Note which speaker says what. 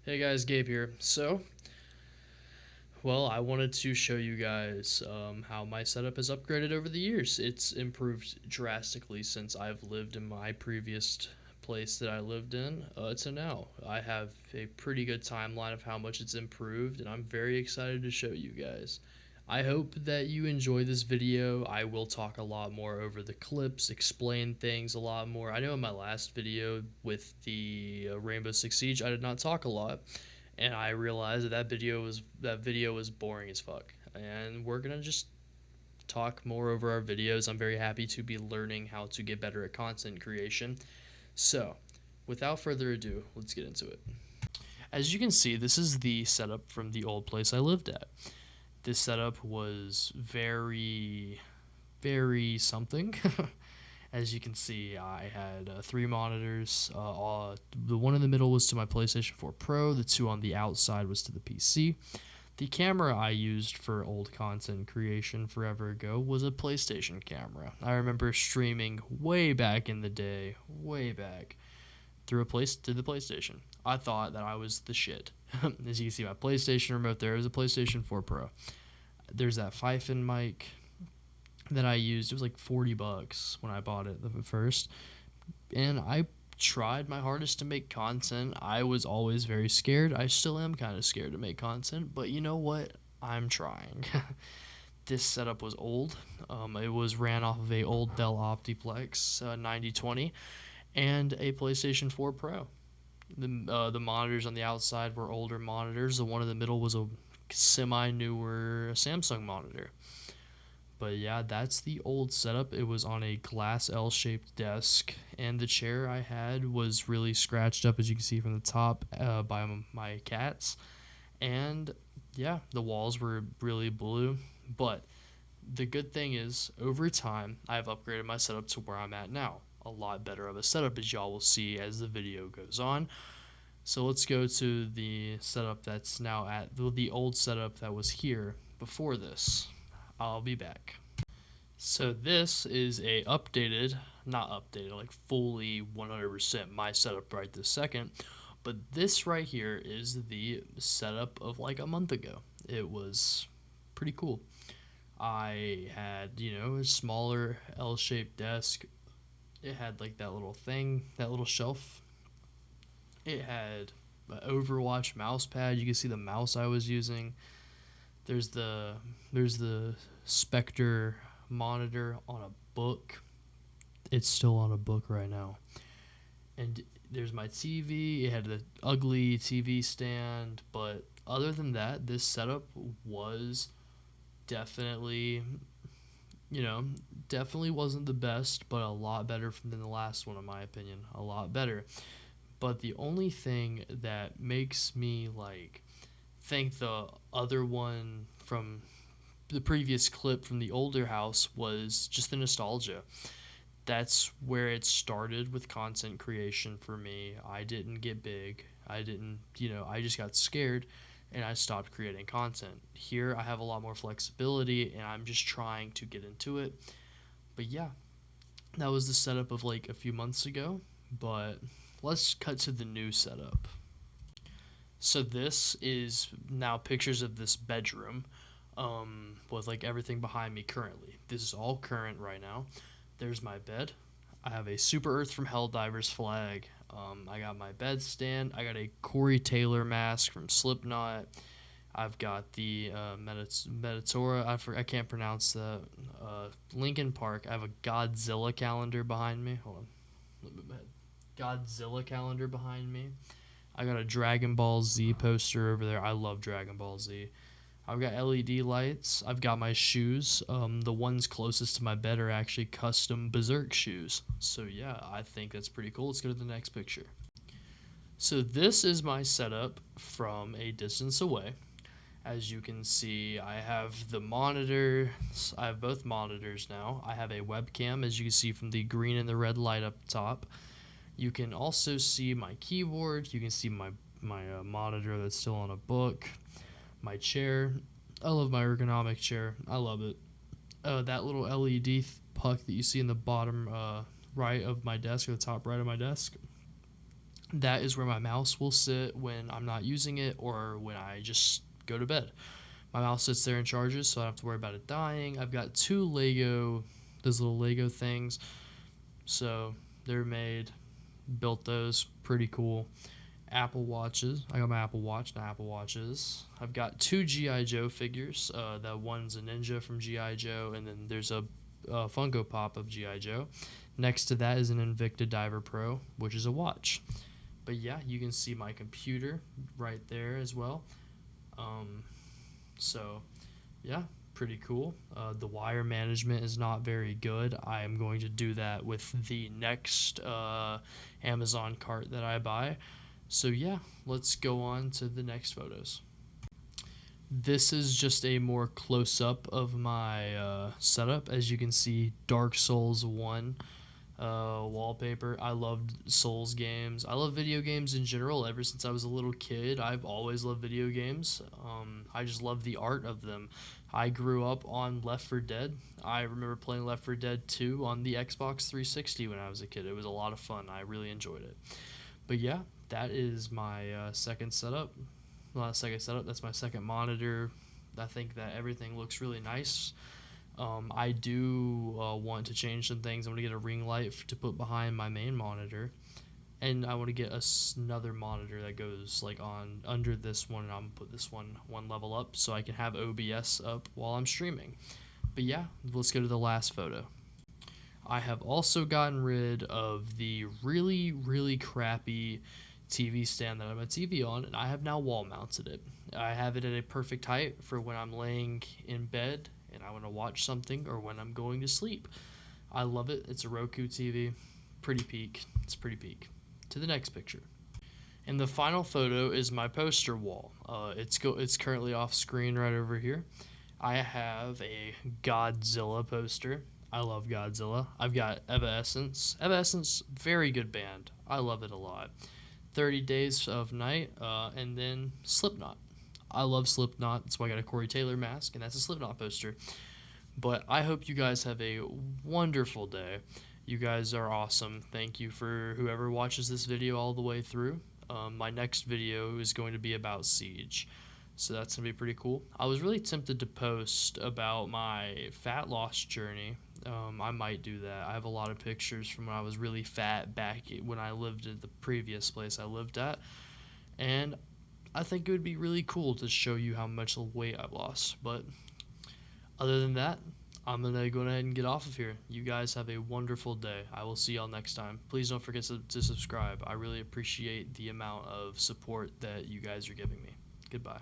Speaker 1: Hey guys, Gabe here. I wanted to show you guys how my setup has upgraded over the years. It's improved drastically since I've lived in my previous place that I lived in to now. I have a pretty good timeline of how much it's improved, and I'm very excited to show you guys. I hope that you enjoy this video. I will talk a lot more over the clips, explain things a lot more. I know in my last video with the Rainbow Six Siege, I did not talk a lot, and I realized that video was boring as fuck. And we're gonna just talk more over our videos. I'm very happy to be learning how to get better at content creation. So, without further ado, let's get into it. As you can see, this is the setup from the old place I lived at. This setup was very something. As you can see, I had three monitors. The one in the middle was to my PlayStation 4 Pro. The two on the outside was to the PC. The camera I used for old content creation forever ago was a PlayStation camera. I remember streaming way back in the day, way back, through the PlayStation. I thought that I was the shit. As you can see, my PlayStation remote there is a PlayStation 4 Pro. There's that Pfeiffer mic that I used. It was like $40 when I bought it the first, and I tried my hardest to make content. I was always very scared. I still am kind of scared to make content, but you know what? I'm trying. This setup was old. It was ran off of a old Dell Optiplex 9020 and a PlayStation 4 Pro. The monitors on the outside were older monitors. The one in the middle was a semi newer Samsung monitor. But yeah, that's the old setup. It was on a glass L-shaped desk, and the chair I had was really scratched up, as you can see from the top, by my cats. And yeah, the walls were really blue. But the good thing is, over time, I've upgraded my setup to where I'm at now. A lot better of a setup, as y'all will see as the video goes on. So let's go to the setup that's now at the old setup that was here before this. I'll be back. So this is a updated, not updated, like fully 100% my setup right this second. But this right here is the setup of like a month ago. It was pretty cool. I had, a smaller L-shaped desk. It had like that little thing, that little shelf. It had an Overwatch mouse pad. You can see the mouse I was using. There's the Spectre monitor on a book. It's still on a book right now. And there's my TV. It had the ugly TV stand, but other than that, this setup was definitely, you know, definitely wasn't the best, but a lot better than the last one in my opinion. A lot better. But the only thing that makes me like think the other one from the previous clip from the older house was just the nostalgia. That's where it started with content creation for me. I didn't get big. I didn't, I just got scared and I stopped creating content. Here I have a lot more flexibility and I'm just trying to get into it. But yeah, that was the setup of like a few months ago. But let's cut to the new setup. So this is now pictures of this bedroom, with like everything behind me currently. This is all current right now. There's my bed. I have a Super Earth from Helldivers flag. I got my bed stand. I got a Corey Taylor mask from Slipknot. I've got the Metatora. I can't pronounce the Linkin Park. I have a Godzilla calendar behind me. Hold on. Godzilla calendar behind me. I got a Dragon Ball Z poster over there. I love Dragon Ball Z. I've got LED lights. I've got my shoes. The ones closest to my bed are actually custom Berserk shoes. So yeah, I think that's pretty cool. Let's go to the next picture. So this is my setup from a distance away. As you can see, I have the monitor. I have both monitors now. I have a webcam, as you can see from the green and the red light up top. You can also see my keyboard. You can see my monitor that's still on a book. My chair. I love my ergonomic chair. I love it. That little LED puck that you see in the bottom right of my desk, or the top right of my desk, That is where my mouse will sit when I'm not using it or when I just go to bed. My mouse sits there and charges, so I don't have to worry about it dying. I've got two those little Lego things. So they're made, built those, pretty cool. Apple Watches. I got my Apple Watch, not Apple Watches. I've got two G.I. Joe figures. That one's a ninja from G.I. Joe, and then there's a Funko Pop of G.I. Joe. Next to that is an Invicta Diver Pro, which is a watch. But yeah, you can see my computer right there as well. Um, so yeah, pretty cool. The wire management is not very good. I am going to do that with the next Amazon cart that I buy. So yeah, let's go on to the next photos. This is just a more close up of my setup. As you can see, Dark Souls 1 wallpaper. I loved Souls games. I love video games in general. Ever since I was a little kid, I've always loved video games. I just love the art of them. I grew up on Left 4 Dead. I remember playing Left 4 Dead 2 on the Xbox 360 when I was a kid. It was a lot of fun. I really enjoyed it. But yeah, that is my second setup. Not second setup. That's my second monitor. I think that everything looks really nice. I do want to change some things. I want to get a ring light to put behind my main monitor, and I want to get another monitor that goes like on under this one, and I'm gonna put this one level up so I can have OBS up while I'm streaming. But yeah, let's go to the last photo. I have also gotten rid of the really crappy TV stand that I have my TV on, and I have now wall mounted it. I have it at a perfect height for when I'm laying in bed and I want to watch something or when I'm going to sleep. I love it. It's a Roku TV. Pretty peak. It's pretty peak. To the next picture. And the final photo is my poster wall. It's currently off screen right over here. I have a Godzilla poster. I love Godzilla. I've got Evanescence. Evanescence, very good band. I love it a lot. 30 Days of Night, and then Slipknot. I love Slipknot. That's why I got a Corey Taylor mask, and that's a Slipknot poster. But I hope you guys have a wonderful day. You guys are awesome. Thank you for whoever watches this video all the way through. My next video is going to be about Siege. So that's going to be pretty cool. I was really tempted to post about my fat loss journey. I might do that. I have a lot of pictures from when I was really fat back when I lived at the previous place I lived at. And I think it would be really cool to show you how much weight I've lost. But other than that, I'm going to go ahead and get off of here. You guys have a wonderful day. I will see y'all next time. Please don't forget to subscribe. I really appreciate the amount of support that you guys are giving me. Goodbye.